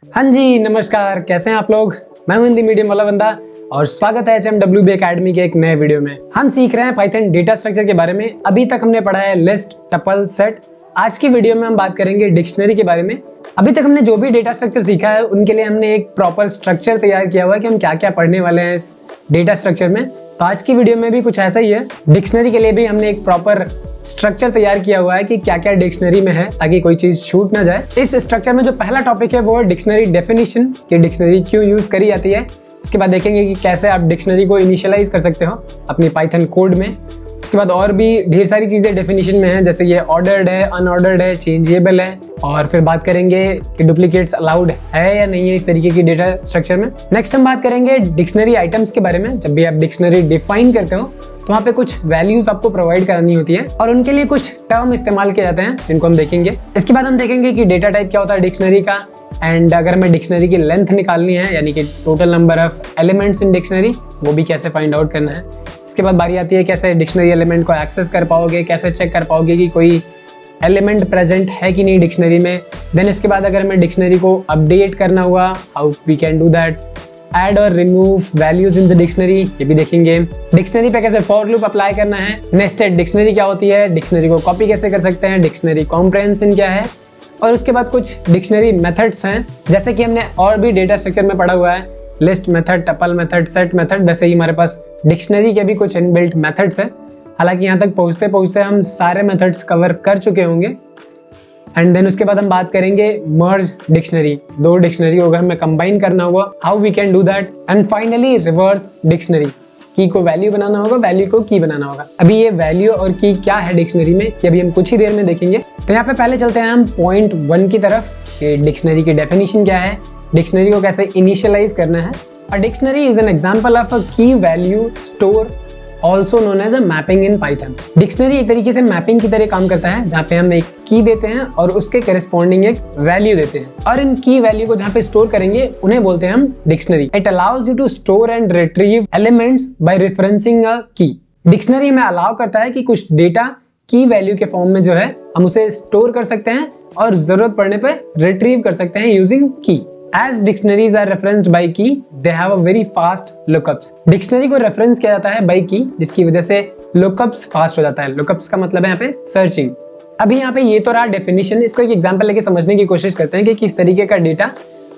हाँ जी, नमस्कार। कैसे हैं आप लोग? मैं हूं हिंदी मीडियम वाला बंदा और स्वागत है HMWB एकेडमी के एक नए वीडियो में। हम सीख रहे हैं पाइथन डेटा स्ट्रक्चर के बारे में। अभी तक हमने पढ़ा है लिस्ट, टपल, सेट। आज की वीडियो में हम बात करेंगे डिक्शनरी के बारे में। अभी तक हमने जो भी डेटा स्ट्रक्चर सीखा है उनके लिए हमने एक प्रॉपर स्ट्रक्चर तैयार किया हुआ है कि हम क्या क्या पढ़ने वाले हैं इस डेटा स्ट्रक्चर में। तो आज की वीडियो में भी कुछ ऐसा ही है। डिक्शनरी के लिए भी हमने एक प्रॉपर स्ट्रक्चर तैयार किया हुआ है कि क्या क्या डिक्शनरी में है ताकि कोई चीज छूट ना जाए। इस स्ट्रक्चर में जो पहला टॉपिक है वो है डिक्शनरी डेफिनेशन, कि डिक्शनरी क्यों यूज करी जाती है। उसके बाद देखेंगे कि कैसे आप डिक्शनरी को इनिशियलाइज कर सकते हो अपनी पाइथन कोड में। उसके बाद और भी ढेर सारी चीजें डेफिनेशन में है, जैसे ये ऑर्डर्ड है, अनऑर्डर्ड है, चेंजेबल है। और फिर बात करेंगे कि डुप्लीकेट्स अलाउड है या नहीं है इस तरीके की डेटा स्ट्रक्चर में। नेक्स्ट हम बात करेंगे डिक्शनरी आइटम्स के बारे में। जब भी आप डिक्शनरी डिफाइन करते हो तो वहाँ पे कुछ वैल्यूज आपको प्रोवाइड करानी होती है और उनके लिए कुछ टर्म इस्तेमाल किए जाते हैं जिनको हम देखेंगे। इसके बाद हम देखेंगे कि डेटा टाइप क्या होता है डिक्शनरी का, एंड अगर हमें डिक्शनरी की लेंथ निकालनी है यानी कि total number of elements in dictionary, वो भी कैसे फाइंड आउट करना है। इसके बाद बारी आती है कैसे डिक्शनरी एलिमेंट को एक्सेस कर पाओगे, कैसे चेक कर पाओगे कि कोई एलिमेंट प्रेजेंट है कि नहीं डिक्शनरी में। देन इसके बाद अगर हमें डिक्शनरी को अपडेट करना हुआ, how we can do that. Add और remove values in the dictionary, ये भी देखेंगे। डिक्शनरी पे कैसे फॉर लूप अप्लाई करना है। नेस्टेड डिक्शनरी क्या होती है, डिक्शनरी को कॉपी कैसे कर सकते हैं, डिक्शनरी कॉम्प्रिहेंशन क्या है। और उसके बाद कुछ डिक्शनरी मेथड्स हैं, जैसे कि हमने और भी डेटा स्ट्रक्चर में पढ़ा हुआ है, list method, tuple method, set method. वैसे ही हमारे पास डिक्शनरी के भी कुछ इनबिल्ट मेथड्स हैं। हालांकि यहाँ तक पहुँचते पहुँचते हम सारे मेथड्स कवर कर चुके होंगे। एंड देन उसके बाद हम बात करेंगे मर्ज डिक्शनरी, दो डिक्शनरी को अगर हमें कंबाइन करना हुआ, how we can do that. And finally reverse dictionary, key को वैल्यू बनाना होगा, वैल्यू को की बनाना होगा। अभी ये वैल्यू और की क्या है डिक्शनरी में, ये अभी हम कुछ ही देर में देखेंगे। तो यहाँ पे पहले चलते हैं हम पॉइंट 1 की तरफ, कि डिक्शनरी की डेफिनेशन क्या है, डिक्शनरी को कैसे इनिशियलाइज करना है। A dictionary is an example of a key value store, also known as a mapping in Python. Dictionary एक तरीके से मैपिंग की तरह काम करता है, जहाँ पे हम एक की देते हैं और उसके करेस्पॉन्डिंग एक वैल्यू देते हैं, और इन की वैल्यू को जहाँ पे स्टोर करेंगे उन्हें बोलते हैं हम dictionary. It allows you to store and retrieve elements by referencing a key. Dictionary में अलाउ करता है कि कुछ डेटा की वैल्यू के फॉर्म में जो है हम उसे स्टोर कर सकते हैं और जरूरत पड़ने पर रिट्रीव कर सकते हैं यूजिंग की। As dictionaries are referenced by key, they have a very fast lookups. Dictionary को रेफरेंस किया जाता है बाई की, जिसकी वजह से लुकअप्स फास्ट हो जाता है। लुकअप्स का मतलब है यहाँ पे सर्चिंग। अभी यहाँ पे ये तो रहा डेफिनेशन, इसको एक एग्जांपल लेके समझने की कोशिश करते हैं कि किस तरीके का डेटा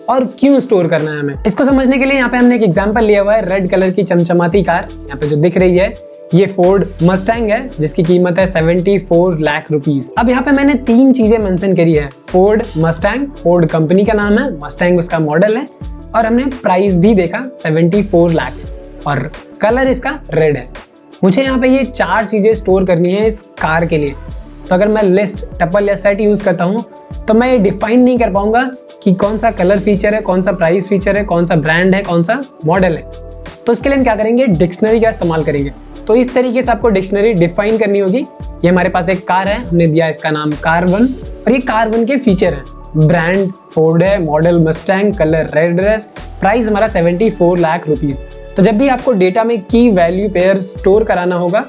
और क्यों स्टोर करना है हमें। इसको समझने के लिए यहाँ पे हमने एक एग्जांपल लिया हुआ है, रेड कलर की चमचमाती कार। यहाँ पे जो दिख रही है ये फोर्ड मस्टैंग है, जिसकी कीमत है 74 लाख रुपीस। अब यहाँ पे मैंने 3 चीजें मेंशन करी है, फोर्ड मस्टैंग, फोर्ड कंपनी का नाम है, मस्टैंग उसका मॉडल है, और हमने प्राइस भी देखा 74 लाख, और कलर इसका रेड है। मुझे यहाँ पे ये 4 चीजें स्टोर करनी है इस कार के लिए। तो अगर मैं लिस्ट, टपल या सेट यूज करता हूँ तो मैं ये डिफाइन नहीं कर पाऊंगा कि कौन सा कलर फीचर है, कौन सा प्राइस फीचर है, कौन सा ब्रांड है, कौन सा मॉडल है। तो इसके लिए हम क्या करेंगे, डिक्शनरी का इस्तेमाल करेंगे। तो इस तरीके से आपको डिक्शनरी डिफाइन करनी होगी। ये हमारे पास एक कार है, हमने दिया इसका नाम कार1, और ये कार1 के फीचर है, ब्रांड फोर्ड है, model Mustang, colour red dress, price हमारा 74 लाख रुपीस। तो जब भी आपको डेटा में की वैल्यू पेयर स्टोर कराना होगा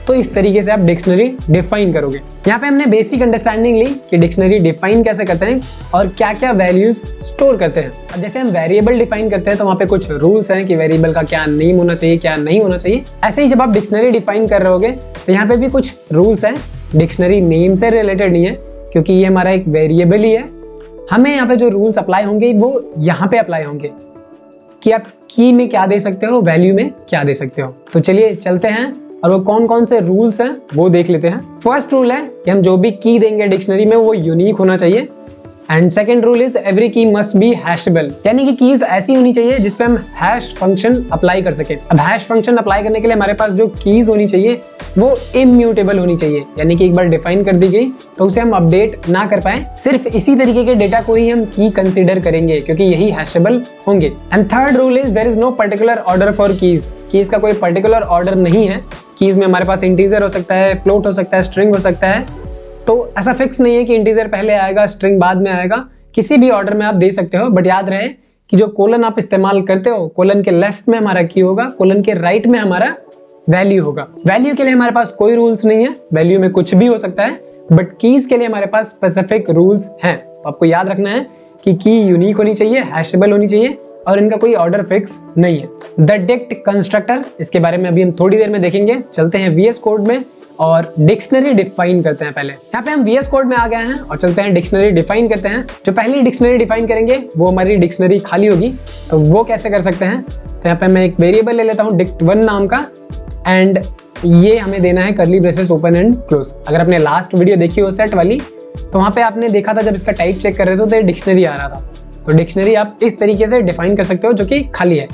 तो इस तरीके से आप डिक्शनरी डिफाइन करोगे। यहाँ पे हमने बेसिक अंडरस्टैंडिंग ली कि डिक्शनरी डिफाइन कैसे करते हैं और क्या क्या वैल्यूज स्टोर करते हैं। अब जैसे हम वेरिएबल डिफाइन करते हैं तो वहाँ पे कुछ रूल्स हैं कि वेरिएबल का क्या नेम होना चाहिए, क्या नहीं होना चाहिए। ऐसे ही जब आप डिक्शनरी डिफाइन कर रहे होगे तो यहाँ पे भी कुछ रूल्स हैं। डिक्शनरी नेम से रिलेटेड नहीं है क्योंकि ये हमारा एक वेरिएबल ही है। हमें यहाँ पे जो रूल्स अप्लाई होंगे वो यहाँ पे अप्लाई होंगे कि आप की में क्या दे सकते हो, वैल्यू में क्या दे सकते हो। तो चलिए चलते हैं और वो कौन कौन से रूल्स हैं वो देख लेते हैं। फर्स्ट रूल है कि हम जो भी की देंगे डिक्शनरी में वो यूनिक होना चाहिए। And second rule is every की मस्ट बी हैशेबल, यानी कि कीज ऐसी होनी चाहिए जिसपे हम हैश फंक्शन अप्लाई कर सके। अब हैश फंक्शन अप्लाई करने के लिए हमारे पास जो कीज होनी चाहिए वो इम्यूटेबल होनी चाहिए, यानी कि एक बार डिफाइन कर दी गई तो उसे हम अपडेट ना कर पाए। सिर्फ इसी तरीके के डेटा को ही हम की कंसीडर करेंगे क्योंकि यही हैशेबल होंगे। And third rule is there is no particular order for keys. Keys का कोई पर्टिकुलर ऑर्डर नहीं है। कीज में हमारे पास इंटीजर हो सकता है, फ्लोट हो सकता है, स्ट्रिंग हो सकता है। तो ऐसा फिक्स नहीं है कि इंटीजर पहले आएगा, स्ट्रिंग बाद में आएगा। किसी भी ऑर्डर में आप दे सकते हो, बट याद रहे कि जो कोलन आप इस्तेमाल करते हो, कोलन के लेफ्ट में हमारा की होगा, कोलन के राइट में हमारा वैल्यू होगा। वैल्यू के लिए हमारे पास कोई रूल्स नहीं है, वैल्यू में कुछ भी हो सकता है, बट कीज के लिए हमारे पास स्पेसिफिक रूल्स हैं। तो आपको याद रखना है कि की यूनिक होनी चाहिए, हैशेबल होनी चाहिए और इनका कोई ऑर्डर फिक्स नहीं है। द डिक्ट कंस्ट्रक्टर, इसके बारे में अभी हम थोड़ी देर में देखेंगे। चलते हैं VS कोड में और डिक्शनरी डिफाइन करते हैं। पहले यहाँ पे हम VS कोड में आ गए हैं और चलते हैं डिक्शनरी डिफाइन करते हैं। जो पहली डिक्शनरी डिफाइन करेंगे वो हमारी डिक्शनरी खाली होगी, तो वो कैसे कर सकते हैं। तो यहाँ पे मैं एक वेरिएबल ले लेता हूँ dict1 नाम का, एंड ये हमें देना है curly braces open and close. अगर आपने लास्ट वीडियो देखी हो सेट वाली, तो वहाँ पे आपने देखा था जब इसका टाइप चेक कर रहे थे तो ये डिक्शनरी आ रहा था। तो डिक्शनरी आप इस तरीके से डिफाइन कर सकते हो जो कि खाली है।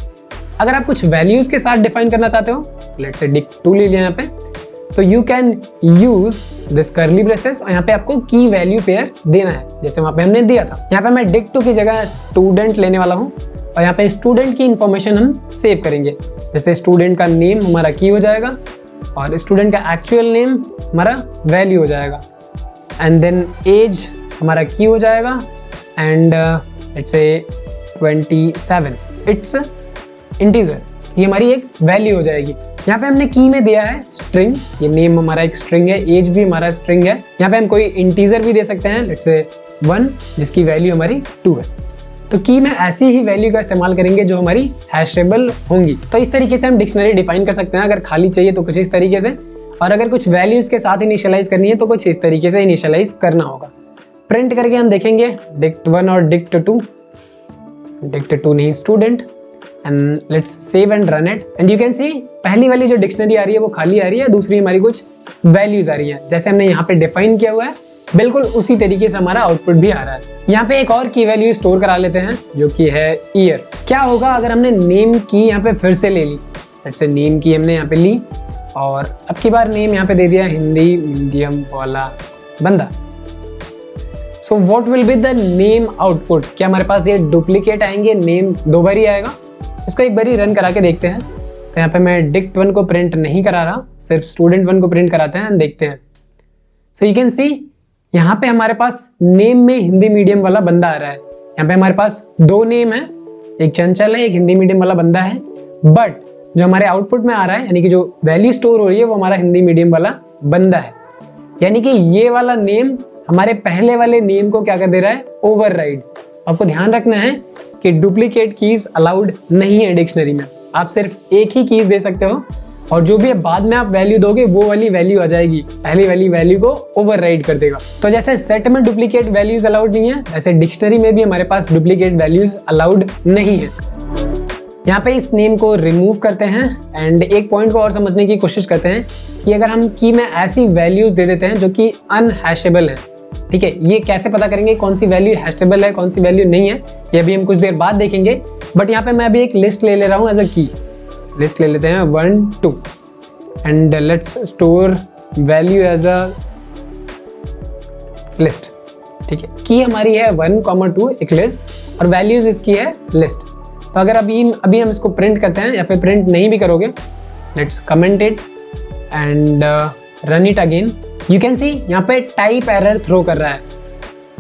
अगर आप कुछ वैल्यूज के साथ डिफाइन करना चाहते हो तो लेट्स से dict2 ले लिया यहाँ पे, तो you can use this curly braces और यहाँ पे आपको की वैल्यू पेयर देना है जैसे वहाँ पे हमने दिया था। यहाँ पे मैं dict2 की जगह स्टूडेंट लेने वाला हूँ और यहाँ पे स्टूडेंट की इंफॉर्मेशन हम सेव करेंगे। जैसे स्टूडेंट का नेम हमारा की हो जाएगा और स्टूडेंट का एक्चुअल नेम हमारा वैल्यू हो जाएगा, एंड देन एज हमारा की हो जाएगा, and it's a 27, it's integer, ये हमारी एक वैल्यू हो जाएगी। यहाँ पे हमने की में दिया है स्ट्रिंग, ये नेम हमारा एक स्ट्रिंग है, एज भी हमारा स्ट्रिंग है। यहाँ पे हम कोई इंटीजर भी दे सकते हैं, लेट्स से 1 जिसकी वैल्यू हमारी 2 है। तो की में ऐसी ही वैल्यू का इस्तेमाल करेंगे जो हमारी हैशेबल होंगी। तो इस तरीके से हम डिक्शनरी डिफाइन कर सकते हैं। अगर खाली चाहिए तो कुछ इस तरीके से, और अगर कुछ वैल्यूज के साथ इनिशियलाइज करनी है तो कुछ इस तरीके से इनिशियलाइज करना होगा। प्रिंट करके हम देखेंगे dict1 और dict2 नहीं student, and let's save and run it, and you can सी पहली वाली जो डिक्शनरी आ रही है वो खाली आ रही है, दूसरी हमारी कुछ वैल्यूज आ रही है जैसे हमने यहाँ पे डिफाइन किया हुआ है, बिल्कुल उसी तरीके से हमारा आउटपुट भी आ रहा है। यहाँ पे एक और की वैल्यू स्टोर करा लेते हैं जो कि है ईयर। क्या होगा अगर हमने नेम की यहाँ पे फिर से ले ली, लेट्स से नेम की हमने यहाँ पे ली और अब की बार नेम यहाँ पे दे दिया हिंदी मीडियम वाला बंदा। So what will be the name output, क्या हमारे पास ये डुप्लीकेट आएंगे, नेम 2 बार ही आएगा। इसको एक बार ही रन करा के देखते हैं। तो यहाँ पे मैं dict1 को प्रिंट नहीं करा रहा, सिर्फ student1 को प्रिंट कराते हैं, देखते हैं। सो यू कैन सी यहाँ पे हमारे पास नेम में हिंदी मीडियम वाला बंदा आ रहा है। यहाँ पे हमारे पास 2 नेम है, एक चंचल है, एक हिंदी मीडियम वाला बंदा है, बट जो हमारे आउटपुट में आ रहा है यानी कि जो वैल्यू स्टोर हो रही है वो हमारा हिंदी मीडियम वाला बंदा है। यानी कि ये वाला नेम हमारे पहले वाले नेम को क्या कर दे रहा है, ओवरराइड। आपको ध्यान रखना है कि डुप्लीकेट कीज अलाउड नहीं है डिक्शनरी में। आप सिर्फ एक ही कीज दे सकते हो और जो भी बाद में आप वैल्यू दोगे वो वाली वैल्यू आ जाएगी, पहली वाली वैल्यू को ओवरराइड कर देगा। तो जैसे सेट में डुप्लीकेट वैल्यूज अलाउड नहीं है, वैसे डिक्शनरी में भी हमारे पास डुप्लीकेट वैल्यूज अलाउड नहीं है। यहाँ पे इस नेम को रिमूव करते हैं एंड एक पॉइंट को और समझने की कोशिश करते हैं कि अगर हम की में ऐसी वैल्यूज दे देते हैं जो कि अनहैशेबल है, ठीक है, ये कैसे पता करेंगे कौन सी वैल्यू हैशेबल है कौन सी वैल्यू नहीं है, ये भी हम कुछ देर बाद देखेंगे। बट यहाँ पे मैं अभी एक लिस्ट ले रहा हूँ एज अ की। लिस्ट ले लेते हैं 1 2 and let's store value as a list, ठीक है। की हमारी है 1, 2 एक लिस्ट और वैल्यूज इसकी है लिस्ट। तो अगर अभी हम इसको प्रिंट करते हैं या फिर प्रिंट नहीं भी करोगे, let's comment it and run it again. You can सी यहाँ पे टाइप एरर थ्रो कर रहा है,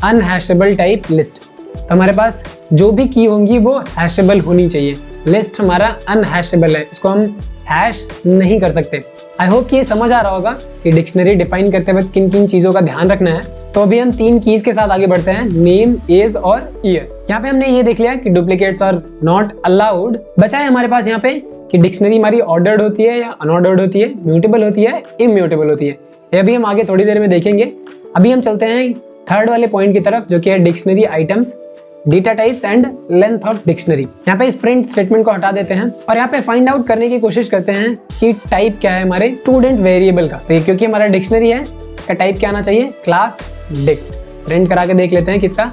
अनहैशेबल टाइप लिस्ट। तो हमारे पास जो भी की होंगी वो हैशेबल होनी चाहिए। लिस्ट हमारा अनहैशेबल है, इसको हम हैश नहीं कर सकते। आई होप कि ये समझ आ रहा होगा कि डिक्शनरी डिफाइन करते वक्त किन किन चीज़ों का ध्यान रखना है। तो अभी हम 3 कीज के साथ आगे बढ़ते हैं, नेम, एज और ईयर। यहाँ पे हमने ये देख लिया कि डुप्लीकेट्स आर नॉट अलाउड। बचा है हमारे पास यहाँ पे कि डिक्शनरी हमारी ऑर्डर्ड होती है या अनऑर्डर्ड होती है, म्यूटेबल होती है, इम्यूटेबल होती है। ये भी हम आगे थोड़ी देर में देखेंगे। अभी हम चलते हैं 3rd वाले पॉइंट की तरफ जो कि है dictionary items, data types and length of dictionary. यहाँ पे इस प्रिंट स्टेटमेंट को हटा देते हैं और यहाँ पे फाइंड आउट करने की कोशिश करते हैं कि टाइप क्या है हमारे स्टूडेंट वेरिएबल का। तो ये क्योंकि हमारा डिक्शनरी है, इसका टाइप क्या आना चाहिए, क्लास डिक्ट। प्रिंट करा के देख लेते हैं किसका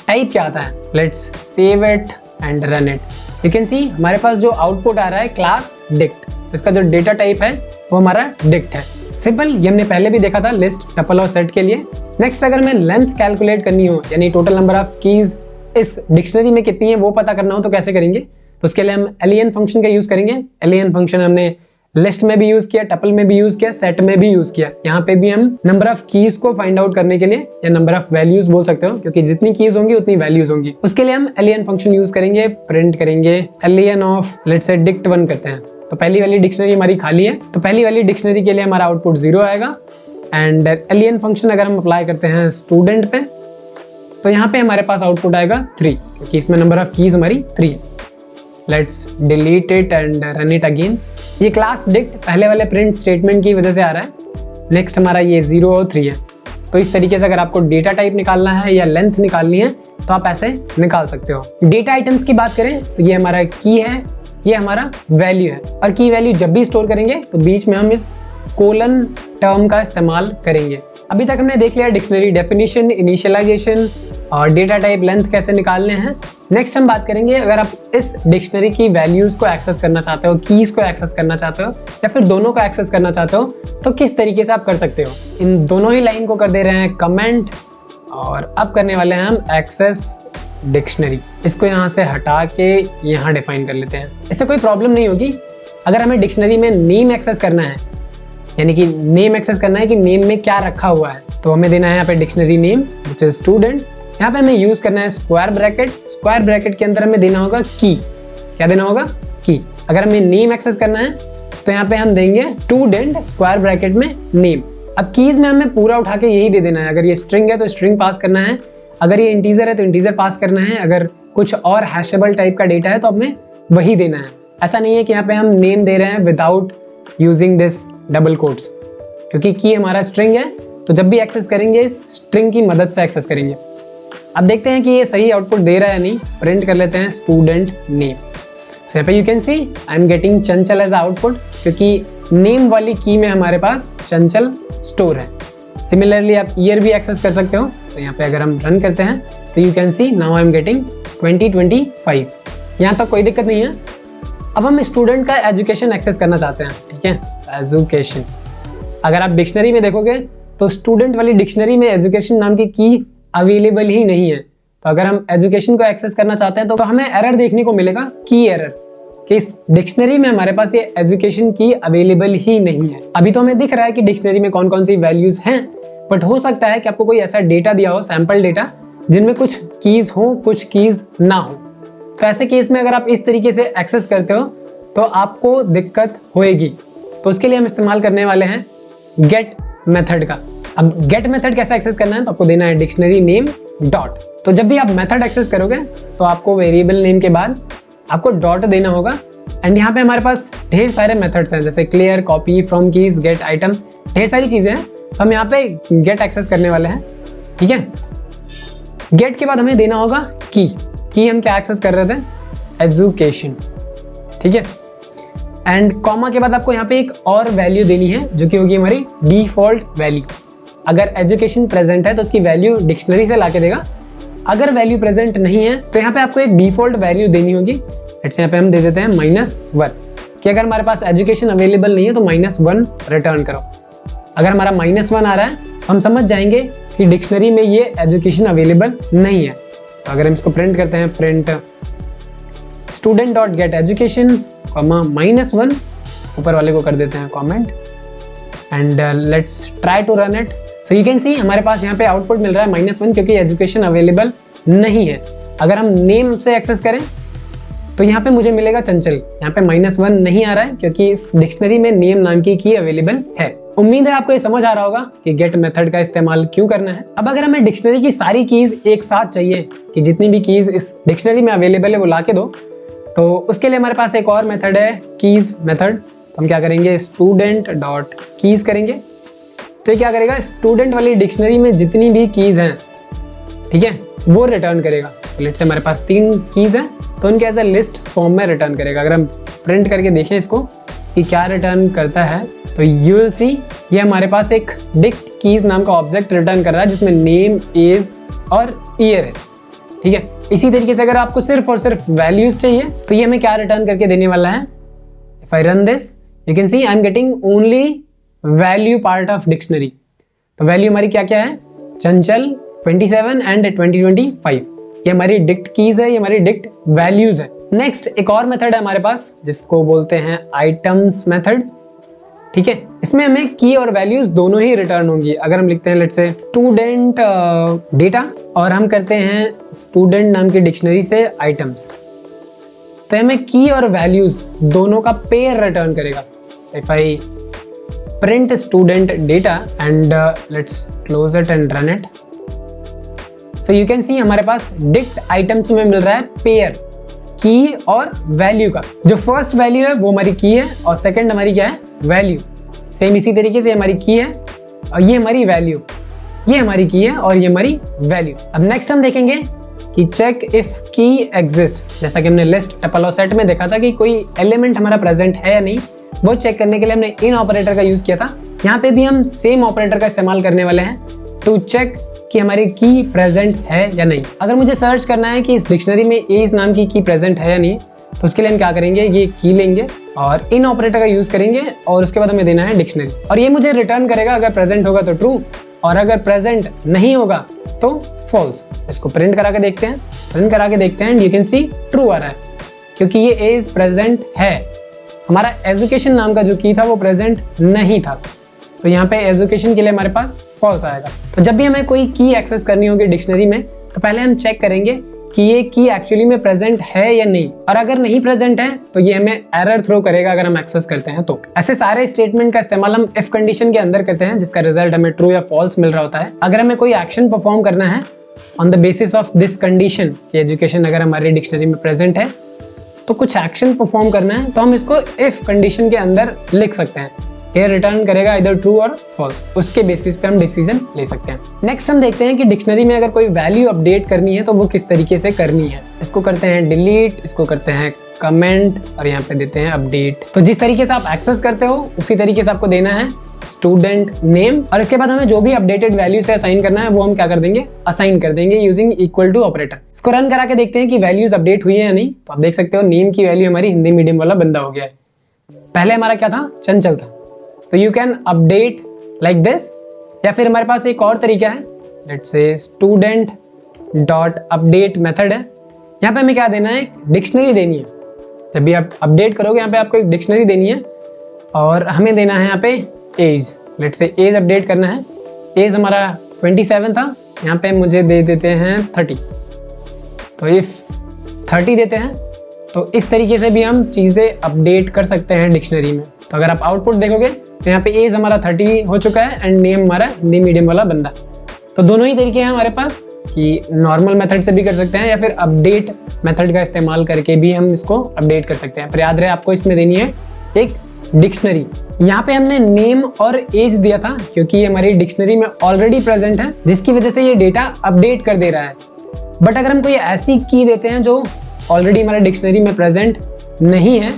टाइप क्या आता है। Let's save it and run it. You can see हमारे पास जो आउटपुट आ रहा है क्लास डिक्ट, तो इसका जो डेटा टाइप है वो हमारा डिक्ट है। सिंपल, ये हमने पहले भी देखा था लिस्ट, टपल और सेट के लिए। नेक्स्ट अगर मैं लेंथ कैलकुलेट करनी हो यानी टोटल नंबर ऑफ कीज इस डिक्शनरी में कितनी है वो पता करना हो तो कैसे करेंगे। तो उसके लिए हम len फंक्शन का यूज करेंगे। len फंक्शन हमने लिस्ट में भी यूज किया, टपल में भी यूज किया, सेट में भी यूज किया। यहाँ पे भी हम नंबर ऑफ कीज को फाइंड आउट करने के लिए या नंबर ऑफ वैल्यूज बोल सकते हो, क्योंकि जितनी कीज होंगी उतनी वैल्यूज होंगी। उसके लिए हम len फंक्शन यूज करेंगे, प्रिंट करेंगे len of let's say dict1 करते हैं। तो पहली वाली डिक्शनरी हमारी खाली है, तो पहली वाली डिक्शनरी के लिए हमारा आउटपुट 0 आएगा। एंड len फंक्शन अगर हम अप्लाई करते हैं स्टूडेंट पे, तो यहाँ पे हमारे पास आउटपुट आएगा 3, क्योंकि इसमें नंबर ऑफ कीज हमारी 3 है। Let's delete it and run it again. ये क्लास डिक्ट पहले वाले प्रिंट स्टेटमेंट की वजह से आ रहा है। नेक्स्ट हमारा ये 0 और 3 है। तो इस तरीके से अगर आपको डेटा टाइप निकालना है या लेंथ निकालनी है तो आप ऐसे निकाल सकते हो। डेटा आइटम्स की बात करें तो ये हमारा की है, ये हमारा वैल्यू है, और की वैल्यू जब भी स्टोर करेंगे तो बीच में हम इस कोलन टर्म का इस्तेमाल करेंगे। अभी तक हमने देख लिया डिक्शनरी डेफिनेशन, इनिशियलाइजेशन और डेटा टाइप लेंथ कैसे निकालने हैं। नेक्स्ट हम बात करेंगे अगर आप इस डिक्शनरी की वैल्यूज को एक्सेस करना चाहते हो, कीज को एक्सेस करना चाहते हो या फिर दोनों को एक्सेस करना चाहते हो तो किस तरीके से आप कर सकते हो। इन दोनों ही लाइन को कर दे रहे हैं कमेंट, और अब करने वाले हैं हम एक्सेस डिक्शनरी। इसको यहाँ से हटा के यहाँ डिफाइन कर लेते हैं। इससे कोई प्रॉब्लम नहीं होगी। अगर हमें डिक्शनरी में नेम एक्सेस करना है, यानी कि नेम एक्सेस करना है कि नेम में क्या रखा हुआ है, तो हमें देना है यहाँ पे dictionary name which is student. यहाँ पे हमें यूज करना है स्क्वायर ब्रैकेट। स्क्वायर ब्रैकेट के अंदर हमें देना होगा की। क्या देना होगा? की। अगर हमें नेम एक्सेस करना है तो यहाँ पे हम देंगे स्टूडेंट स्क्वायर ब्रैकेट में नेम। अब कीज में हमें पूरा उठा के यही दे देना है। अगर ये स्ट्रिंग है तो स्ट्रिंग पास करना है, अगर ये इंटीजर है तो इंटीजर पास करना है, अगर कुछ और हैशेबल टाइप का डेटा है तो हमें वही देना है। ऐसा नहीं है कि यहाँ पे हम नेम दे रहे हैं without using this double quotes, क्योंकि की हमारा स्ट्रिंग है तो जब भी एक्सेस करेंगे इस स्ट्रिंग की मदद से एक्सेस करेंगे। अब देखते हैं कि ये सही आउटपुट दे रहा है या नहीं। प्रिंट कर लेते हैं स्टूडेंट नेम। सो यहाँ पे you can C I am getting Chanchal as output, क्योंकि नेम वाली की में हमारे पास चंचल स्टोर है। सिमिलरली आप ईयर भी एक्सेस कर सकते हो। तो यहाँ पे अगर हम रन करते हैं तो you can C now I am getting 2025। यहाँ तक कोई दिक्कत नहीं है। अब हम स्टूडेंट का एजुकेशन एक्सेस करना चाहते हैं, ठीक है, एजुकेशन। अगर आप डिक्शनरी में देखोगे तो स्टूडेंट वाली डिक्शनरी में एजुकेशन नाम की अवेलेबल ही नहीं है। तो अगर हम एजुकेशन को एक्सेस करना चाहते हैं तो हमें एरर देखने को मिलेगा, की एरर, कि इस डिक्शनरी में हमारे पास ये एजुकेशन की अवेलेबल ही नहीं है। अभी तो हमें दिख रहा है कि डिक्शनरी में कौन कौन सी वैल्यूज हैं, बट हो सकता है कि आपको कोई ऐसा डेटा दिया हो, सैंपल डेटा, जिनमें कुछ कीज हो कुछ कीज ना हो। तो ऐसे केस में अगर आप इस तरीके से एक्सेस करते हो तो आपको दिक्कत होएगी। तो उसके लिए हम इस्तेमाल करने वाले हैं गेट मेथड का। अब गेट मेथड कैसे एक्सेस करना है, तो आपको देना है डिक्शनरी नेम डॉट। तो जब भी आप मेथड एक्सेस करोगे तो आपको वेरिएबल नेम के बाद आपको डॉट देना होगा। एंड यहाँ पे हमारे पास ढेर सारे मेथड्स हैं, जैसे clear, copy, from keys, get items, ढेर सारी चीजें हैं। तो हम यहाँ पे गेट एक्सेस करने वाले हैं, ठीक है। गेट के बाद हमें देना होगा की हम क्या एक्सेस कर रहे थे, एजुकेशन, ठीक है। एंड कॉमा के बाद आपको यहाँ पे एक और वैल्यू देनी है जो कि होगी हमारी डिफॉल्ट वैल्यू। अगर एजुकेशन प्रेजेंट है तो उसकी वैल्यू डिक्शनरी से लाके देगा। अगर वैल्यू प्रेजेंट नहीं है तो यहाँ पे आपको एक डिफॉल्ट वैल्यू देनी होगी। यहाँ पे हम दे देते हैं -1, कि अगर हमारे पास एजुकेशन अवेलेबल नहीं है तो -1 रिटर्न करो। अगर हमारा -1 आ रहा है हम समझ जाएंगे कि डिक्शनरी में ये एजुकेशन अवेलेबल नहीं है। तो अगर हम इसको प्रिंट करते हैं, print student dot get education -1, ऊपर वाले को कर देते हैं comment, and let's try to run it. So you can see हमारे पास यहाँ पे आउटपुट मिल रहा है -1, क्योंकि एजुकेशन अवेलेबल नहीं है। अगर हम नेम से एक्सेस करें तो यहाँ पे मुझे मिलेगा चंचल। यहाँ पे -1 नहीं आ रहा है क्योंकि इस डिक्शनरी में नेम नाम की अवेलेबल है। उम्मीद है आपको ये समझ आ रहा होगा कि गेट मेथड का इस्तेमाल क्यों करना है। अब अगर हमें डिक्शनरी की सारी कीज एक साथ चाहिए, कि जितनी भी कीज इस डिक्शनरी में अवेलेबल है वो ला के दो, तो उसके लिए हमारे पास एक और मेथड है, कीज मेथड। तो हम क्या करेंगे, स्टूडेंट डॉट कीज करेंगे। तो ये क्या करेगा, स्टूडेंट वाली डिक्शनरी में जितनी भी कीज हैं, ठीक है, वो रिटर्न करेगा। तो लेट्स से हमारे पास 3 कीज हैं तो उनके एज ए लिस्ट फॉर्म में रिटर्न करेगा। अगर हम प्रिंट करके देखें इसको कि क्या रिटर्न करता है, तो यू विल सी ये हमारे पास एक डिक्ट कीज नाम का ऑब्जेक्ट रिटर्न कर रहा है जिसमें नेम, एज और ईयर है, ठीक है। इसी तरीके से अगर आपको सिर्फ और सिर्फ वैल्यूज चाहिए तो ये हमें क्या रिटर्न करके देने वाला है, if I run this you can C I am getting only value part of dictionary. तो वैल्यू हमारी क्या क्या है, चंचल, 27 एंड 2025। ये हमारी डिक्ट कीज है, ये हमारी डिक्ट वैल्यूज है। नेक्स्ट एक और मेथड है हमारे पास जिसको बोलते हैं आइटम्स मेथड, ठीक है। इसमें हमें की और वैल्यूज दोनों ही रिटर्न होंगी। अगर हम लिखते हैं लेट्स से स्टूडेंट डेटा और हम करते हैं स्टूडेंट नाम की डिक्शनरी से आइटम्स, तो हमें की और वैल्यूज दोनों का पेयर रिटर्न करेगा। If I print student data and let's close it and run it, so you can see हमारे पास डिक्ट आइटम्स में मिल रहा है पेयर की और वैल्यू का। जो फर्स्ट वैल्यू है वो हमारी की है और सेकंड हमारी क्या है, वैल्यू। सेम इसी तरीके से हमारी की है और ये हमारी वैल्यू, ये हमारी की है और ये हमारी वैल्यू। अब नेक्स्ट हम देखेंगे कि चेक इफ की एग्जिस्ट। जैसा कि हमने लिस्ट, टपल और सेट में देखा था कि कोई एलिमेंट हमारा प्रेजेंट है या नहीं, वो चेक करने के लिए हमने इन ऑपरेटर का यूज किया था। यहाँ पे भी हम सेम ऑपरेटर का इस्तेमाल करने वाले हैं टू चेक कि हमारी की प्रेजेंट है या नहीं। अगर मुझे सर्च करना है कि इस डिक्शनरी में एज नाम की प्रेजेंट है या नहीं, तो उसके लिए हम क्या करेंगे, ये की लेंगे और इन ऑपरेटर का यूज करेंगे और उसके बाद हमें देना है डिक्शनरी, और ये मुझे रिटर्न करेगा अगर प्रेजेंट होगा तो ट्रू और अगर प्रेजेंट नहीं होगा तो फॉल्स। इसको प्रिंट करा के देखते हैं, प्रिंट करा के देखते हैं, यू कैन सी ट्रू आ रहा है क्योंकि ये एज प्रेजेंट है। हमारा एजुकेशन नाम का जो की था वो प्रेजेंट नहीं था, तो यहाँ पे एजुकेशन के लिए हमारे पास फॉल्स आएगा। तो जब भी हमें कोई की एक्सेस करनी होगी डिक्शनरी में, तो पहले हम चेक करेंगे कि ये की एक्चुअली में प्रेजेंट है या नहीं, और अगर नहीं प्रेजेंट है तो ये हमें एरर थ्रो करेगा अगर हम एक्सेस करते हैं तो। ऐसे सारे स्टेटमेंट का इस्तेमाल हम इफ कंडीशन के अंदर करते हैं जिसका रिजल्ट हमें ट्रू या फॉल्स मिल रहा होता है। अगर हमें कोई एक्शन परफॉर्म करना है on the basis of this condition कि एजुकेशन अगर हमारी डिक्शनरी में प्रेजेंट है तो कुछ एक्शन परफॉर्म करना है, तो हम इसको इफ कंडीशन के अंदर लिख सकते हैं। ये रिटर्न करेगा इधर ट्रू और फॉल्स, उसके बेसिस पे हम डिसीजन ले सकते हैं। नेक्स्ट हम देखते हैं कि डिक्शनरी में अगर कोई वैल्यू अपडेट करनी है तो वो किस तरीके से करनी है। इसको करते हैं डिलीट, इसको करते हैं कमेंट और यहाँ पे देते हैं अपडेट। तो जिस तरीके से आप एक्सेस करते हो उसी तरीके से आपको देना है स्टूडेंट नेम, और इसके बाद हमें जो भी अपडेटेड वैल्यू से असाइन करना है वो हम क्या कर देंगे, असाइन कर देंगे यूजिंग इक्वल टू ऑपरेटर। इसको रन करा के देखते हैं कि वैल्यूज अपडेट हुई है या नहीं। तो आप देख सकते हो नेम की वैल्यू हमारी हिंदी मीडियम वाला बंदा हो गया है। पहले हमारा क्या था, चंचल था। तो you can update like this, या फिर हमारे पास एक और तरीका है, let's say student dot update method है। यहाँ पे हमें क्या देना है, एक डिक्शनरी देनी है। जब भी आप अपडेट करोगे यहाँ पे आपको एक डिक्शनरी देनी है और हमें देना है यहाँ पे age. Let's say age update करना है। एज हमारा 27 था, यहाँ पे मुझे दे देते हैं 30। तो इफ 30 देते हैं तो इस तरीके से भी हम चीज़ें अपडेट कर सकते हैं डिक्शनरी में। तो अगर आप आउटपुट देखोगे तो यहाँ पे एज हमारा 30 हो चुका है एंड नेम हमारा हिंदी मीडियम वाला बंदा। तो दोनों ही तरीके हैं हमारे पास कि नॉर्मल मेथड से भी कर सकते हैं या फिर अपडेट मेथड का इस्तेमाल करके भी हम इसको अपडेट कर सकते हैं। पर याद रहे आपको इसमें देनी है एक डिक्शनरी। यहाँ पे हमने नेम और एज दिया था क्योंकि ये हमारी डिक्शनरी में ऑलरेडी प्रेजेंट है, जिसकी वजह से ये डेटा अपडेट कर दे रहा है। बट अगर हम कोई ऐसी की देते हैं जो ऑलरेडी हमारे डिक्शनरी में प्रेजेंट नहीं है,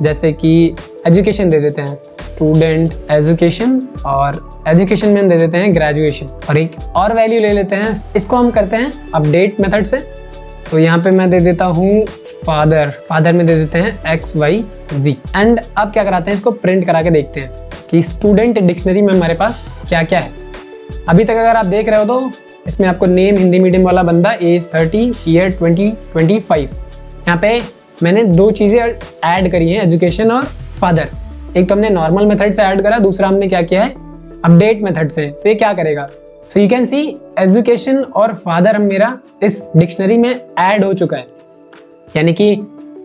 जैसे कि एजुकेशन दे देते हैं, स्टूडेंट एजुकेशन, और एजुकेशन में हम दे देते हैं ग्रेजुएशन, और एक और वैल्यू ले लेते हैं, इसको हम करते हैं अपडेट मेथड से। तो यहाँ पे मैं दे देता हूँ फादर, फादर में दे देते हैं XYZ, एंड अब क्या कराते हैं, इसको प्रिंट करा के देखते हैं कि स्टूडेंट डिक्शनरी में हमारे पास क्या क्या है। अभी तक अगर आप देख रहे हो तो इसमें आपको नेम हिंदी मीडियम वाला बंदा, एज 30, ईयर 2025। यहाँ पे मैंने दो चीज़ें ऐड करी हैं, एजुकेशन और फादर। एक तो हमने नॉर्मल मेथड से ऐड करा, दूसरा हमने क्या किया है अपडेट मेथड से। तो ये क्या करेगा, सो यू कैन सी एजुकेशन और फादर हम मेरा इस डिक्शनरी में ऐड हो चुका है। यानी कि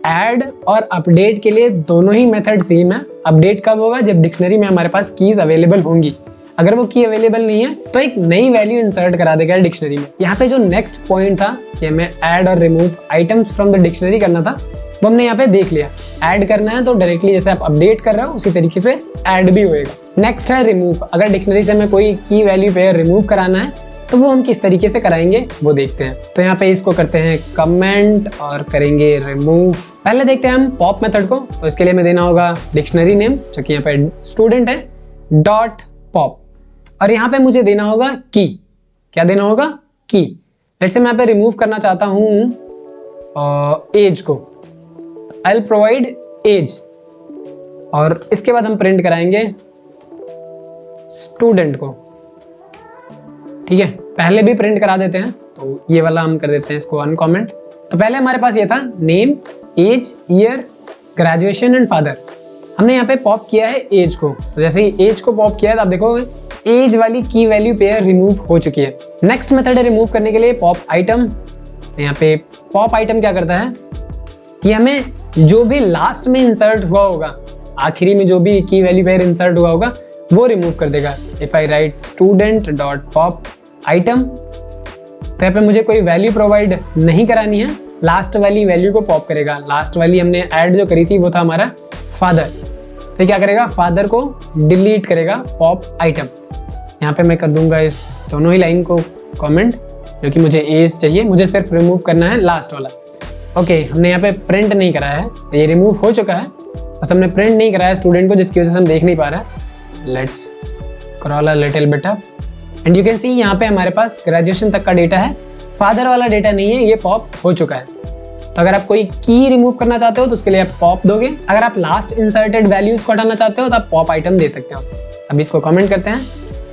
ऐड और अपडेट के लिए दोनों ही मेथड सेम है। अपडेट कब होगा, जब डिक्शनरी में हमारे पास कीज अवेलेबल होंगी। अगर वो की अवेलेबल नहीं है तो एक नई वैल्यू इंसर्ट करा देगा डिक्शनरी में। यहाँ पे जो नेक्स्ट पॉइंट था कि हमें ऐड और remove items from the dictionary करना था, वो हमने यहाँ पे देख लिया। ऐड करना है तो डायरेक्टली जैसे आप अपडेट कर रहे हो उसी तरीके से ऐड भी होएगा। नेक्स्ट है रिमूव। अगर डिक्शनरी से हमें कोई की वैल्यू पेयर रिमूव कराना है तो वो हम किस तरीके से कराएंगे वो देखते हैं। तो यहाँ पे इसको करते हैं कमेंट और करेंगे रिमूव। पहले देखते हैं हम पॉप मेथड को। तो इसके लिए हमें देना होगा डिक्शनरी नेम जो कि यहाँ पे स्टूडेंट है, डॉट पॉप, और यहाँ पे मुझे देना होगा की। क्या देना होगा, की। लेट्स से मैं यहाँ पे रिमूव करना चाहता हूँ एज को, आई विल प्रोवाइड एज, और इसके बाद हम प्रिंट कराएंगे स्टूडेंट को। ठीक है, पहले भी प्रिंट करा देते हैं, तो ये वाला हम कर देते हैं इसको अनकॉमेंट। तो पहले हमारे पास ये था name, age, year, graduation and father. हमने यहाँ पे पॉप किया है एज को। तो जैसे ही एज को पॉप किया है तो आप देखोगे एज वाली की वैल्यू पेयर रिमूव हो चुकी है। नेक्स्ट मेथड है रिमूव करने के लिए पॉप आइटम। यहाँ पे पॉप आइटम क्या करता है कि हमें जो भी लास्ट में इंसर्ट हुआ होगा, आखिरी में जो भी की वैल्यू पेयर इंसर्ट हुआ होगा वो रिमूव कर देगा। If I right student dot pop item, तो यहाँ पे मुझे कोई वैल्यू प्रोवाइड नहीं करानी है, लास्ट वाली वैल्यू को पॉप करेगा। लास्ट वाली हमने ऐड जो करी थी वो था हमारा फादर, तो क्या करेगा, फादर को डिलीट करेगा पॉप आइटम। यहाँ पे मैं कर दूंगा इस दोनों ही लाइन को कमेंट, जो कि मुझे एज चाहिए, मुझे सिर्फ रिमूव करना है लास्ट वाला। ओके, हमने यहाँ पे प्रिंट नहीं कराया है, तो ये रिमूव हो चुका है, बस हमने प्रिंट नहीं कराया स्टूडेंट को, जिसकी वजह से हम देख नहीं पा रहे हैं। Let's scroll a little bit up and you can सी यहाँ पे हमारे पास ग्रेजुएशन तक का डेटा है, फादर वाला डेटा नहीं है, ये पॉप हो चुका है। तो अगर आप कोई की रिमूव करना चाहते हो तो उसके लिए आप पॉप दोगे। अगर आप लास्ट इंसर्टेड वैल्यूज को हटाना चाहते हो तो आप पॉप आइटम दे सकते हो। अब इसको कमेंट करते हैं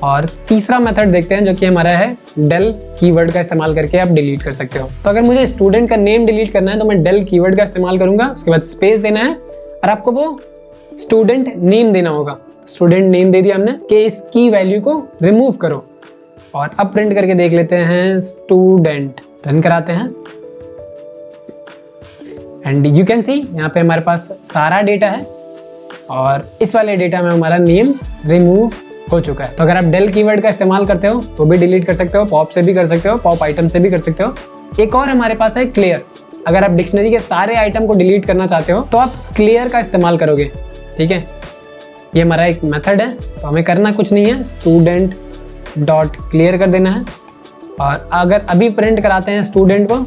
और तीसरा मेथड देखते हैं, जो कि हमारा है डेल कीवर्ड का इस्तेमाल करके आप डिलीट कर सकते हो। तो अगर मुझे स्टूडेंट का नेम डिलीट करना है तो मैं डेल कीवर्ड का इस्तेमाल करूंगा, उसके बाद स्पेस देना है और आपको वो स्टूडेंट नेम देना होगा। स्टूडेंट नेम दे दिया हमने कि इस की वैल्यू को रिमूव करो, और अब प्रिंट करके देख लेते हैं स्टूडेंट। रन कराते हैं एंड यू कैन सी यहाँ पे हमारे पास सारा डेटा है और इस वाले डेटा में हमारा नेम रिमूव हो चुका है। तो अगर आप डेल कीवर्ड का इस्तेमाल करते हो तो भी डिलीट कर सकते हो, पॉप से भी कर सकते हो, पॉप आइटम से भी कर सकते हो। एक और हमारे पास है क्लियर। अगर आप डिक्शनरी के सारे आइटम को डिलीट करना चाहते हो तो आप क्लियर का इस्तेमाल करोगे, ठीक है। ये हमारा एक मेथड है, तो हमें करना कुछ नहीं है, स्टूडेंट डॉट क्लियर कर देना है। और अगर अभी प्रिंट कराते हैं स्टूडेंट को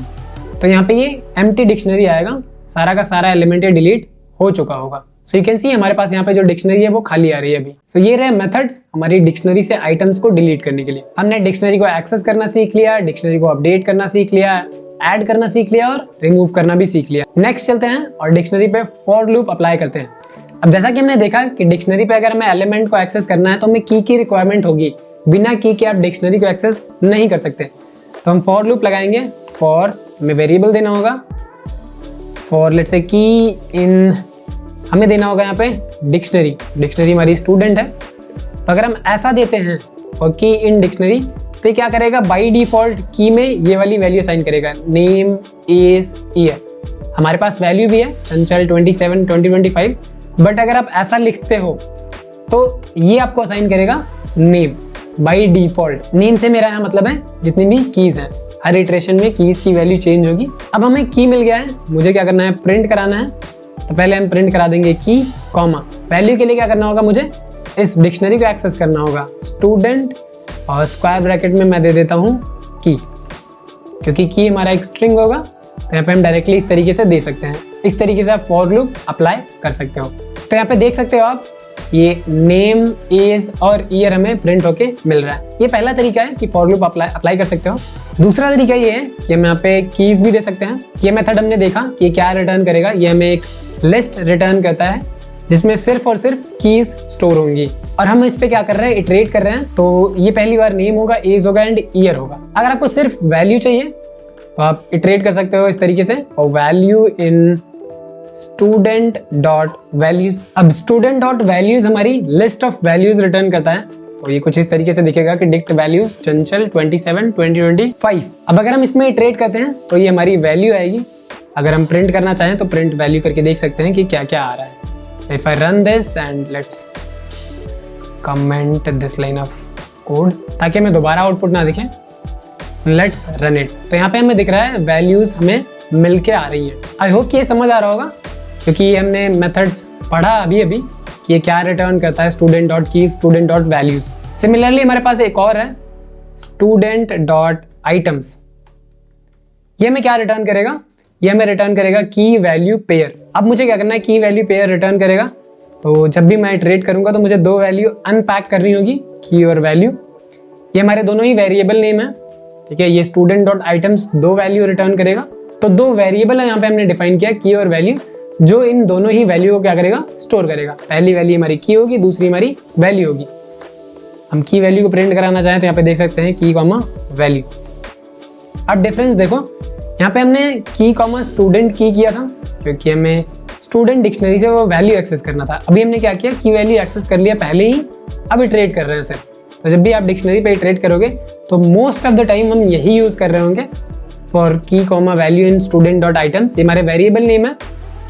तो यहाँ पे ये एम्प्टी डिक्शनरी आएगा, सारा का सारा एलिमेंट ये डिलीट हो चुका होगा। सो यू कैन सी हमारे पास यहाँ पे जो डिक्शनरी है वो खाली आ रही है अभी। सो ये रहे मेथड्स हमारी डिक्शनरी से आइटम्स को डिलीट करने के लिए। हमने डिक्शनरी को एक्सेस करना सीख लिया, डिक्शनरी को अपडेट करना सीख लिया, ऐड करना सीख लिया और रिमूव करना भी सीख लिया। नेक्स्ट चलते हैं और डिक्शनरी पे फॉर लूप अप्लाई करते हैं। अब जैसा कि हमने देखा कि डिक्शनरी पे अगर हमें एलिमेंट को एक्सेस करना है तो हमें की रिक्वायरमेंट होगी, बिना की के आप डिक्शनरी को एक्सेस नहीं कर सकते। तो हम फॉर लूप लगाएंगे, फॉर में वेरिएबल देना होगा, फॉर लेट्स से की इन, हमें देना होगा यहाँ पे डिक्शनरी। डिक्शनरी हमारी स्टूडेंट है, तो अगर हम ऐसा देते हैं और की इन डिक्शनरी तो ये क्या करेगा, बाय डिफॉल्ट की में ये वाली वैल्यू असाइन करेगा, नेम एज ईयर। हमारे पास वैल्यू भी है चंचल 27 2025, बट अगर आप ऐसा लिखते हो तो ये आपको असाइन करेगा नेम बाय डिफॉल्ट। नेम से मेरा यहाँ मतलब है जितनी भी कीज हैं, हर इटरेशन में कीज की वैल्यू चेंज होगी। अब हमें की मिल गया है, मुझे क्या करना है, प्रिंट कराना है। तो पहले हम प्रिंट करा देंगे की कॉमा, वैल्यू के लिए क्या करना होगा, मुझे इस डिक्शनरी को एक्सेस करना होगा, स्टूडेंट और स्क्वायर ब्रैकेट में मैं दे देता हूँ की, क्योंकि की हमारा एक स्ट्रिंग होगा। तो यहाँ पे हम डायरेक्टली इस तरीके से दे सकते हैं। इस तरीके से आप फॉर लूप अप्लाई कर सकते हो। तो यहाँ पे देख सकते हो आप, ये नेम एज और ईयर हमें प्रिंट होके मिल रहा है। ये पहला तरीका है कि फॉर लूप अप्लाई कर सकते हो। दूसरा तरीका ये है कि हम यहाँ पे कीज भी दे सकते हैं। ये मेथड हमने देखा कि क्या रिटर्न करेगा, ये हमें एक लिस्ट रिटर्न करता है जिसमें सिर्फ और सिर्फ कीज स्टोर होंगी, और हम इस पे क्या कर रहे हैं, इटरेट कर रहे हैं। तो ये पहली बार नेम होगा, एज होगा एंड ईयर होगा। अगर आपको सिर्फ वैल्यू चाहिए तो आप इटरेट कर सकते हो इस तरीके से, और value in student dot values. अब स्टूडेंट डॉट वैल्यूज हमारी लिस्ट ऑफ वैल्यूज रिटर्न करता है। तो ये कुछ इस तरीके से दिखेगा कि डिक्ट वैल्यूज चंचल 27 2025। अब अगर हम इसमें इटरेट करते हैं तो ये हमारी वैल्यू आएगी। अगर हम प्रिंट करना चाहें तो प्रिंट वैल्यू करके देख सकते हैं कि क्या क्या आ रहा है। So if I run this and let's comment this line of code, ताकि हमें दोबारा आउटपुट ना दिखे, लेट्स रन इट। तो यहाँ पे हमें दिख रहा है वैल्यूज हमें मिलके आ रही हैं। आई होप कि ये समझ आ रहा होगा, क्योंकि ये हमने मेथड्स पढ़ा अभी कि ये क्या रिटर्न करता है, स्टूडेंट डॉट की, स्टूडेंट डॉट वैल्यूज। सिमिलरली हमारे पास एक और है, स्टूडेंट डॉट आइटम्स। ये हमें क्या रिटर्न करेगा, ये हमें रिटर्न करेगा की वैल्यू पेयर। अब मुझे क्या करना है, की वैल्यू पेयर रिटर्न करेगा। तो जब भी मैं इटरेट करूंगा तो मुझे दो वैल्यू अनपैक करनी होगी, की और वैल्यू। ये हमारे दोनों ही वेरिएबल नेम है, ठीक है। ये स्टूडेंट डॉट आइटम्स दो वैल्यू रिटर्न करेगा। तो दो वेरिएबल है यहाँ पे हमने डिफाइन किया, की और वैल्यू, जो इन दोनों ही वैल्यू को क्या करेगा, स्टोर करेगा। पहली वैल्यू हमारी की होगी, दूसरी हमारी वैल्यू होगी। हम की वैल्यू को प्रिंट कराना चाहें तो यहाँ पे देख सकते हैं की कॉमा वैल्यू। अब डिफरेंस देखो, यहाँ पे हमने की कॉमा स्टूडेंट की किया था क्योंकि हमें स्टूडेंट डिक्शनरी से वो वैल्यू एक्सेस करना था। अभी हमने क्या किया, की वैल्यू एक्सेस कर लिया पहले ही, अब इटरेट कर रहे हैं सिर्फ। तो जब भी आप डिक्शनरी पे इटरेट करोगे तो मोस्ट ऑफ द टाइम हम यही यूज कर रहे होंगे, फॉर की comma value in student dot items. ये हमारे वेरिएबल नेम है,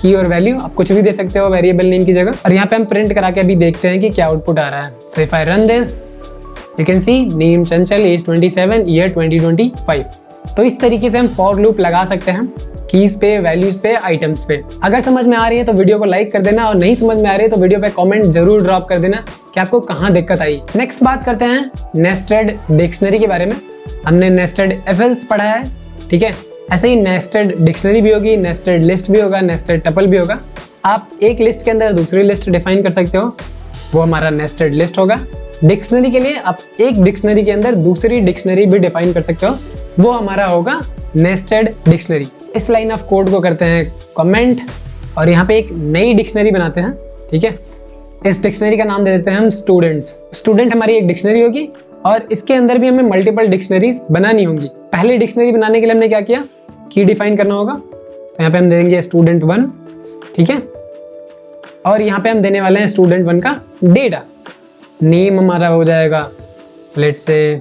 की और वैल्यू। आप कुछ भी दे सकते हो वेरिएबल नेम की जगह। और यहाँ पे हम प्रिंट करा के अभी देखते हैं कि क्या आउटपुट आ रहा है। So if I run this, you can see name Chanchal, age 27, year 2025। तो इस तरीके से हम फॉर लूप लगा सकते हैं कीज पे, वैल्यूज पे, आइटम्स पे। अगर समझ में आ रही है तो वीडियो को लाइक कर देना, और नहीं समझ में आ रही है तो वीडियो पे कमेंट जरूर ड्रॉप कर देना कि आपको कहाँ दिक्कत आई। नेक्स्ट बात करते हैं नेस्टेड डिक्शनरी के बारे में। हमने नेस्टेड एफएल्स पढ़ा है, ठीक है। ऐसे ही नेस्टेड डिक्शनरी भी होगी, नेस्टेड लिस्ट भी होगा, नेस्टेड टपल भी होगा। आप एक लिस्ट के अंदर दूसरी लिस्ट डिफाइन कर सकते हो, वो हमारा नेस्टेड लिस्ट होगा। डिक्शनरी के लिए आप एक डिक्शनरी के अंदर दूसरी डिक्शनरी भी डिफाइन कर सकते हो, वो हमारा होगा नेस्टेड डिक्शनरी। इस लाइन ऑफ कोड को करते हैं कमेंट और यहाँ पे एक नई डिक्शनरी बनाते हैं, ठीक है। इस डिक्शनरी का नाम दे देते हैं हम स्टूडेंट्स। स्टूडेंट हमारी एक डिक्शनरी होगी और इसके अंदर भी हमें मल्टीपल डिक्शनरीज बनानी होंगी। पहले डिक्शनरी बनाने के लिए हमने क्या किया, की डिफाइन करना होगा। तो यहाँ पे हम दे देंगे स्टूडेंट 1, ठीक है। और यहाँ पे हम देने वाले हैं स्टूडेंट 1 का डेटा। नेम हमारा हो जाएगा लेट्स से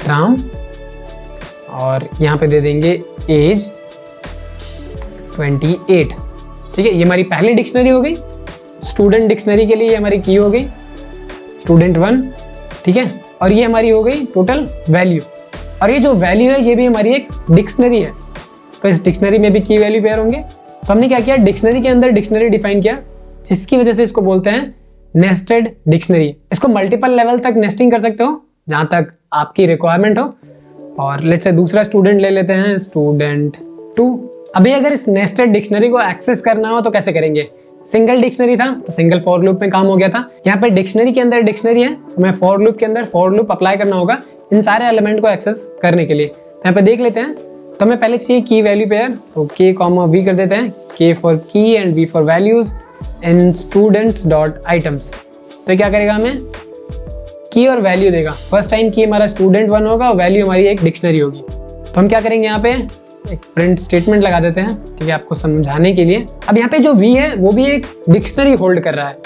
राम, और यहाँ पे दे देंगे एज 28, ठीक है। ये हमारी पहली डिक्शनरी हो गई। स्टूडेंट डिक्शनरी के लिए ये हमारी की हो गई स्टूडेंट 1, ठीक है। और ये हमारी हो गई टोटल वैल्यू, और ये जो वैल्यू है ये भी हमारी एक डिक्शनरी है, तो इस डिक्शनरी में भी की वैल्यू पेयर होंगे। तो हमने क्या किया, डिक्शनरी के अंदर डिक्शनरी डिफाइन किया, जिसकी वजह से इसको बोलते हैं नेस्टेड डिक्शनरी। इसको मल्टीपल लेवल तक नेस्टिंग कर सकते हो जहां तक आपकी रिक्वायरमेंट हो। और लेट्स से दूसरा स्टूडेंट ले लेते हैं, स्टूडेंट 2। अभी अगर इस नेस्टेड डिक्शनरी को एक्सेस करना हो तो कैसे करेंगे। सिंगल डिक्शनरी था तो सिंगल फॉर लूप में काम हो गया था। यहाँ पे डिक्शनरी के अंदर डिक्शनरी है, तो मैं फॉर लूप के अंदर फॉर लूप अप्लाई करना होगा इन सारे एलिमेंट को एक्सेस करने के लिए। तो यहाँ पे देख लेते हैं। तो हमें पहले चाहिए की वैल्यू पेयर, तो के कॉमा वी कर देते हैं, k for key and v for values in students dot items. तो क्या करेगा, हमें की और वैल्यू देगा। फर्स्ट टाइम की हमारा स्टूडेंट 1 होगा और वैल्यू हमारी एक डिक्शनरी होगी। तो हम क्या करेंगे, यहाँ पे एक प्रिंट स्टेटमेंट लगा देते हैं, ठीक है, आपको समझाने के लिए। अब यहाँ पे जो वी है वो भी एक डिक्शनरी होल्ड कर रहा है।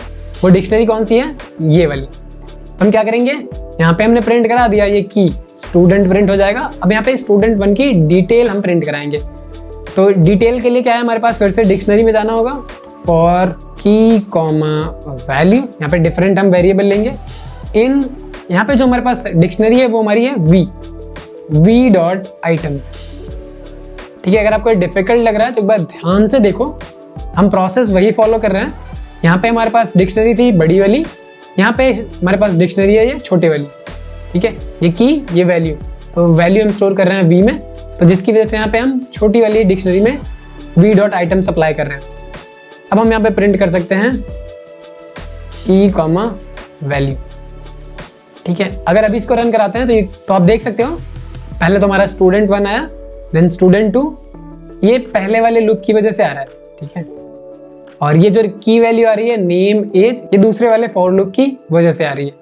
वो डिक्शनरी कौन सी है, ये वाली। तो हम क्या करेंगे, यहाँ पे हमने प्रिंट करा दिया ये की, स्टूडेंट प्रिंट हो जाएगा। अब यहाँ पे स्टूडेंट 1 की डिटेल हम प्रिंट कराएंगे। तो डिटेल के लिए क्या है हमारे पास, फिर से डिक्शनरी में जाना होगा, फॉर की कॉमा वैल्यू। यहाँ पे डिफरेंट हम वेरिएबल लेंगे इन, यहाँ पे जो हमारे पास डिक्शनरी है वो हमारी है वी डॉट आइटम्स, ठीक है। अगर आपको डिफिकल्ट लग रहा है तो एक बार ध्यान से देखो, हम प्रोसेस वही फॉलो कर रहे हैं। यहाँ पे हमारे पास डिक्शनरी थी बड़ी वाली, यहाँ पे हमारे पास डिक्शनरी है ये छोटे वाली, ठीक है। ये की, ये वैल्यू, तो वैल्यू हम स्टोर कर रहे हैं वी में, तो जिसकी वजह से यहाँ पे हम छोटी वाली डिक्शनरी में वी डॉट आइटम्स अप्लाई कर रहे हैं। अब हम यहाँ पे प्रिंट कर सकते हैं की कॉमा वैल्यू, ठीक है। अगर अभी इसको रन कराते हैं तो आप देख सकते हो, पहले तो हमारा स्टूडेंट 1 आया, देन स्टूडेंट 2, ये पहले वाले लूप की वजह से आ रहा है, ठीक है। और ये जो की वैल्यू आ रही है नेम एज, ये दूसरे वाले फॉर लूप की वजह से आ रही है।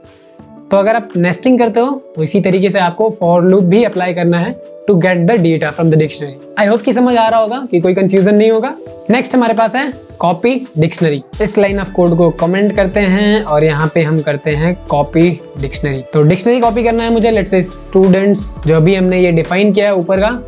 तो अगर आप नेस्टिंग करते हो तो इसी तरीके से आपको फॉर लूप भी अप्लाई करना है to get the data from the dictionary. I hope कि समझ आ रहा होगा, कि कोई कंफ्यूजन नहीं होगा। नेक्स्ट हमारे पास है कॉपी डिक्शनरी। इस लाइन ऑफ कोड को कमेंट करते हैं और यहाँ पे हम करते हैं कॉपी डिक्शनरी। तो डिक्शनरी कॉपी करना है मुझे, लेट्स से स्टूडेंट्स जो अभी हमने ये डिफाइन किया है ऊपर का,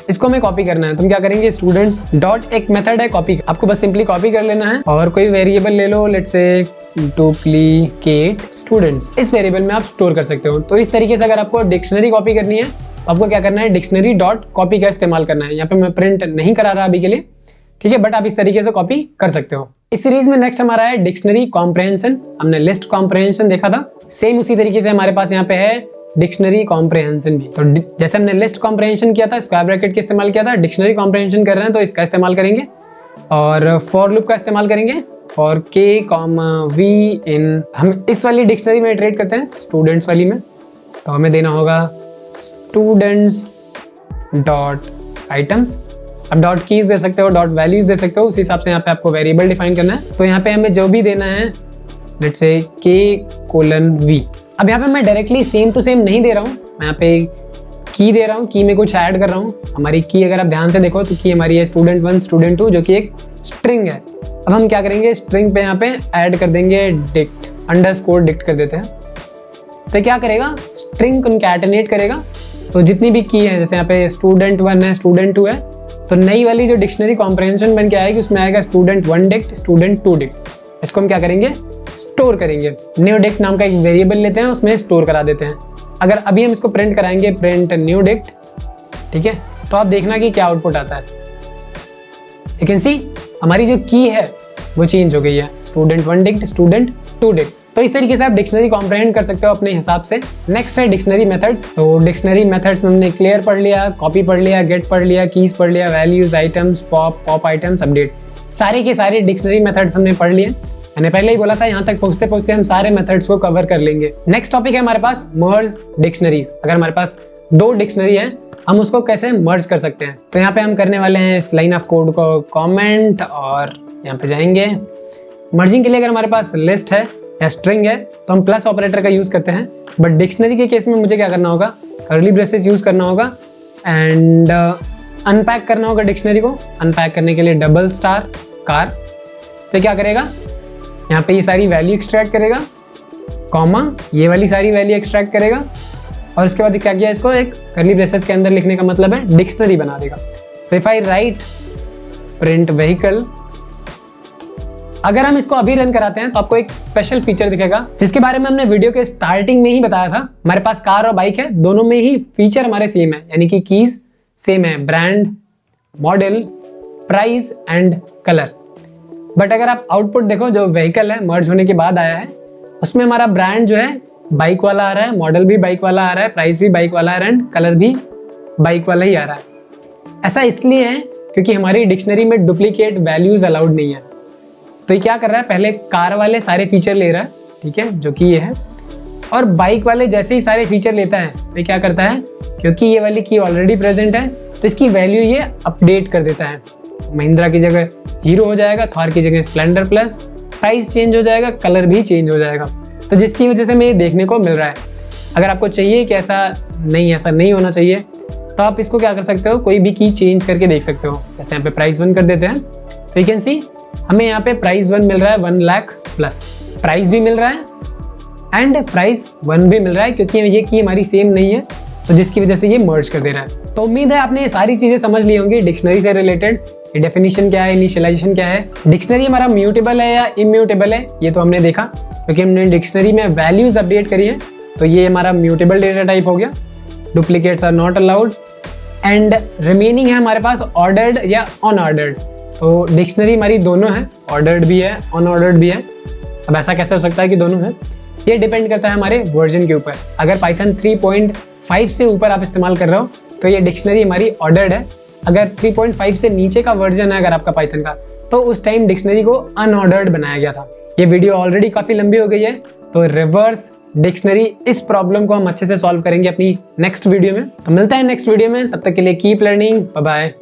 इसको हमें कॉपी करना है। तुम क्या करेंगे, स्टूडेंट्स डॉट एक मेथड है कॉपी, आपको बस सिंपली कॉपी कर लेना है और कोई वेरिएबल ले लो, लेट्स से डुप्लीकेट स्टूडेंट्स। इस वेरिएबल में आप स्टोर कर सकते हो। तो इस तरीके से अगर आपको डिक्शनरी कॉपी करनी है तो आपको क्या करना है, डिक्शनरी डॉट कॉपी का इस्तेमाल करना है। यहाँ पे मैं प्रिंट नहीं करा रहा अभी के लिए, ठीक है, बट आप इस तरीके से कॉपी कर सकते हो। इस सीरीज में नेक्स्ट हमारा है डिक्शनरी कॉम्प्रहेंशन। हमने लिस्ट कॉम्प्रहेंशन देखा था, सेम उसी तरीके से हमारे पास यहाँ पे है डिक्शनरी कॉम्प्रहेंशन भी। तो जैसे हमने लिस्ट कॉम्प्रहेंशन किया था, स्क्वायर ब्रैकेट का इस्तेमाल किया था, डिक्शनरी कॉम्प्रहेंशन कर रहे हैं तो इसका इस्तेमाल करेंगे और फॉर लूप का इस्तेमाल करेंगे, फॉर के कॉमा वी इन। हम इस वाली डिक्शनरी में इटरेट करते हैं स्टूडेंट्स वाली में, तो हमें देना होगा स्टूडेंट्स डॉट आइटम्स। अब डॉट कीज दे सकते हो, डॉट वैल्यूज दे सकते हो, उस हिसाब से यहाँ पे आपको वेरिएबल डिफाइन करना है। तो यहाँ पे हमें जो भी देना है, लेट्स से के कोलन वी। अब यहाँ पे मैं डायरेक्टली सेम टू सेम नहीं दे रहा हूँ, मैं यहाँ पे की दे रहा हूँ, की में कुछ ऐड कर रहा हूँ। हमारी की अगर आप ध्यान से देखो तो की हमारी है स्टूडेंट 1 स्टूडेंट 2, जो कि एक स्ट्रिंग है। अब हम क्या करेंगे, स्ट्रिंग पे यहाँ पे ऐड कर देंगे डिक्ट, अंडरस्कोर डिक्ट कर देते हैं। तो क्या करेगा, स्ट्रिंग कॉन्कैटिनेट करेगा। तो जितनी भी की है, जैसे यहाँ पे स्टूडेंट 1 है, स्टूडेंट 2 है, तो नई वाली जो डिक्शनरी कॉम्प्रहेंशन बन के आएगी उसमें आएगा स्टूडेंट 1 डिक्ट, स्टूडेंट 2 डिक्ट। इसको हम क्या करेंगे, स्टोर करेंगे। न्यू डिक्ट नाम का एक वेरिएबल लेते हैं, उसमें स्टोर करा देते हैं। अगर अभी हम इसको प्रिंट कराएंगे, प्रिंट न्यू डिक्ट, ठीक है, तो आप देखना कि क्या आउटपुट आता है। यू कैन सी हमारी जो की है वो चेंज हो गई है, स्टूडेंट 1 डिक्ट, स्टूडेंट 2 डिक्ट। तो इस तरीके से आप डिक्शनरी कॉम्प्रहेंड कर सकते हो अपने हिसाब से। नेक्स्ट है डिक्शनरी मेथड्स। तो डिक्शनरी मेथड्स में हमने क्लियर पढ़ लिया, कॉपी पढ़ लिया, गेट पढ़ लिया, कीज पढ़ लिया, values, items, pop items, update, सारे के सारे डिक्शनरी मेथड्स हमने पढ़ लिए। मैंने पहले ही बोला था यहाँ तक पहुंचते पहुंचते हम सारे मेथड्स को कवर कर लेंगे। नेक्स्ट टॉपिक है हमारे पास मर्ज डिक्शनरीज। अगर हमारे पास 2 डिक्शनरी है, हम उसको कैसे मर्ज कर सकते हैं। तो यहाँ पे हम करने वाले हैं इस लाइन ऑफ कोड को कमेंट और यहाँ पे जाएंगे। मर्जिंग के लिए अगर हमारे पास लिस्ट है या स्ट्रिंग है तो हम प्लस ऑपरेटर का यूज करते हैं, बट डिक्शनरी के केस में मुझे क्या करना होगा, कर्ली ब्रेसेस यूज करना होगा एंड अनपैक करना होगा डिक्शनरी को। अनपैक करने के लिए डबल स्टार कार, तो क्या करेगा, यहाँ पे ये सारी वैल्यू एक्सट्रैक्ट करेगा, कॉमा ये वाली सारी वैल्यू एक्सट्रैक्ट करेगा और उसके बाद क्या किया, इसको एक कर्ली ब्रेसेस के अंदर लिखने का मतलब है डिक्शनरी बना देगा। सो if I right print vehicle, अगर हम इसको अभी रन कराते हैं तो आपको एक स्पेशल फीचर दिखेगा जिसके बारे में हमने वीडियो के स्टार्टिंग में ही बताया था। हमारे पास कार और बाइक है, दोनों में ही फीचर हमारे सेम है, यानी कि कीज सेम है, brand, model, price and colour. But अगर आप आउटपुट देखो, जो व्हीकल है मर्ज होने के बाद आया है, उसमें हमारा ब्रांड जो है बाइक वाला आ रहा है, मॉडल भी बाइक वाला आ रहा है, प्राइस भी बाइक वाला आ रहा है एंड कलर भी बाइक वाला ही आ रहा है। ऐसा इसलिए है क्योंकि हमारी डिक्शनरी में डुप्लीकेट वैल्यूज अलाउड नहीं है। तो ये क्या कर रहा है, पहले कार वाले सारे फीचर ले रहा है, ठीक है, जो कि ये है, और बाइक वाले जैसे ही सारे फीचर लेता है तो क्या करता है, क्योंकि ये वाली की ऑलरेडी प्रेजेंट है तो इसकी वैल्यू ये अपडेट कर देता है। महिंद्रा की जगह हीरो हो जाएगा, थॉर की जगह स्प्लेंडर प्लस, प्राइस चेंज हो जाएगा, कलर भी चेंज हो जाएगा। तो जिसकी वजह से हमें ये देखने को मिल रहा है। अगर आपको चाहिए कि ऐसा नहीं होना चाहिए तो आप इसको क्या कर सकते हो, कोई भी की चेंज करके देख सकते हो। जैसे यहाँ पे प्राइस 1 कर देते हैं तो यू कैन सी हमें यहाँ पे प्राइस 1 मिल रहा है 1 लाख प्लस, प्राइस भी मिल रहा है एंड प्राइस 1 भी मिल रहा है, क्योंकि ये की हमारी सेम नहीं है तो जिसकी वजह से ये मर्ज कर दे रहा है। तो उम्मीद है आपने ये सारी चीजें समझ ली होंगी डिक्शनरी से रिलेटेड। ये डेफिनेशन क्या है, इनिशियलाइजेशन क्या है, डिक्शनरी हमारा म्यूटेबल है या इम्यूटेबल है, ये तो हमने देखा क्योंकि हमने डिक्शनरी में वैल्यूज अपडेट करी है। तो ये हमारा म्यूटेबल डेटा टाइप हो गया, duplicates are not allowed and remaining है हमारे पास ऑर्डर्ड या अनऑर्डर्ड। तो डिक्शनरी हमारी दोनों है, ऑर्डर्ड भी है, अनऑर्डर्ड भी है। अब ऐसा कैसे हो सकता है कि दोनों है, ये डिपेंड करता है हमारे वर्जन के ऊपर। अगर पाइथन 3.5 से ऊपर आप इस्तेमाल कर रहे हो तो ये डिक्शनरी हमारी ऑर्डर्ड है। अगर 3.5 से नीचे का वर्जन है अगर आपका पाइथन का, तो उस टाइम डिक्शनरी को अनऑर्डर्ड बनाया गया था। ये वीडियो ऑलरेडी काफी लंबी हो गई है, तो रिवर्स डिक्शनरी इस प्रॉब्लम को हम अच्छे से सॉल्व करेंगे अपनी नेक्स्ट वीडियो में। तो मिलता है नेक्स्ट वीडियो में, तब तक के लिए कीप लर्निंग, बाय बाय।